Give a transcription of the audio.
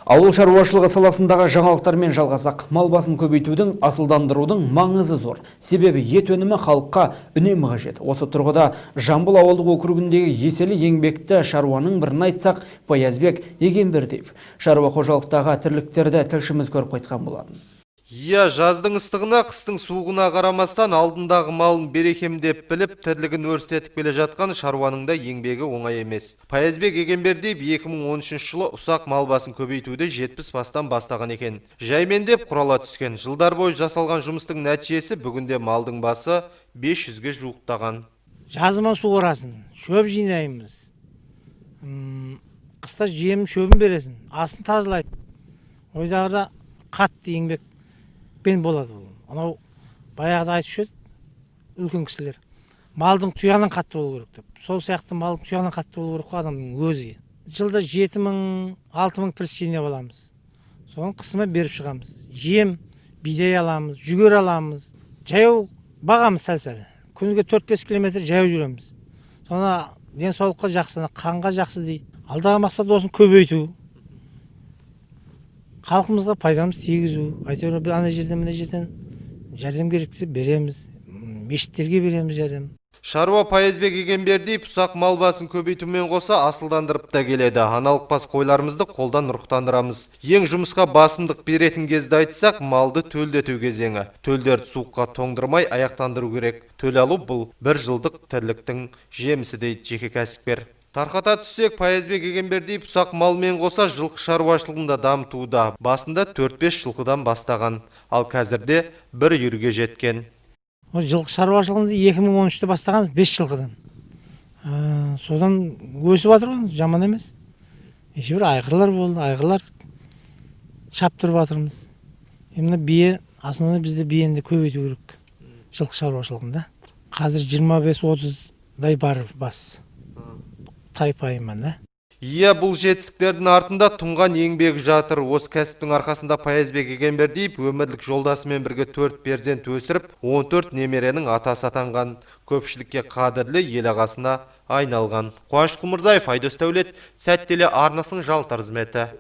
Ауыл шаруашылығы саласындағы жаңалықтармен жалғасақ, мал басын көбейтудің, асылдандырудың маңызы зор. Себебі ет өнімі халыққа үнемі қажет. Осы тұрғыда Жамбыл ауылдық округіндегі еселі еңбекті шаруаның бірін айтсақ, Паязбек Егенбердиев. Шаруа қожалықтағы тірліктерді тілшіміз көріп қайтқан болатын. Жаздың ыстығына, қыстың суығына қарамастан алдындағы малын берекемдеп біліп, тірлігін өрістетіп келе жатқан шаруаның да еңбегі оңай емес. Паязбек Егенбердиев 2013 жылы ұсақ мал басын көбейтуді 70 бастан бастаған екен. Жаймендеп құрала түскен. Жылдар бойы жасалған жұмыстың нәтижесі бүгінде малдың басы 500-ге жуықтаған. Жазыма су орасын, шөп жинаймыз. Қыста жем шөбін бересін, асын тазылайды. Ойдағыда қатты еңбек болады бұл. Анау баяғыда айтып еді үлкен кісілер. Малдың тұяғынан қатты болу керек деп. Сол сияқты малдың тұяғынан қатты болу керек қой адамның өзі. Жылда 7.000-6.000 піріс жинап аламыз. Соны қысыма беріп шығамыз. Жем, бидай аламыз, жүгер аламыз. Жаяу бағамыз сәл-сәл. Күніге 4-5 километр жаяу жүреміз. Соны денсаулыққа жақсы, қанға жақсы дейді. Алдағы мақсат осын көбейту. Халқымызға пайдамыз тигізу. Әйтеуір бір ана жерден мына жерден жәрдем керексе береміз. Мешіттерге береміз жәрдем. Шаруа Паязбек Егенбердиев ұсақ мал басын көбейтумен қоса асылдандырып та келеді. Аналық бас қойларымызды қолдан ұрықтандырамыз. Ең жұмысқа басымдық беретін кезді айтсақ, малды төлдету кезеңі. Төлдерді суыққа тоңдырмай аяқтандыру керек. Төл алу бұл бір жылдық тірліктің жемісі дейді жеке кәсіпкер. Тарқата түссек, Паязбек Егенбердиев ұсақ малмен қоса жылқы шаруашылығында дамытуда. Басында 4-5 жылқыдан бастаған, ал қазірде бір үйірге жеткен. Жылқы шаруашылығында 2013-те бастаған 5 жылқыдан. Содан өсіп жатыр ғой, жаман емес. Бір айғырлар болды, айғырлар шаптырып жатырмыз. Мына бие, основной бізде биені көбейту керек жылқы шаруашылығында. Қазір 25-30-дай бар бас. Тайпайыман, бұл жетістіктердің артында тұнған еңбегі жатыр. Осы кәсіптің арқасында Паязбек Егенбердиев өмірлік жолдасымен бірге 4 перзент өсіріп, 14 немеренің атасы атанған. Көпшілікке қадірлі ел ағасына айналған. Қуаныш Құмырзаев, Айдос Дәулет, Сәт теле арнасының жаңалықтар қызметі.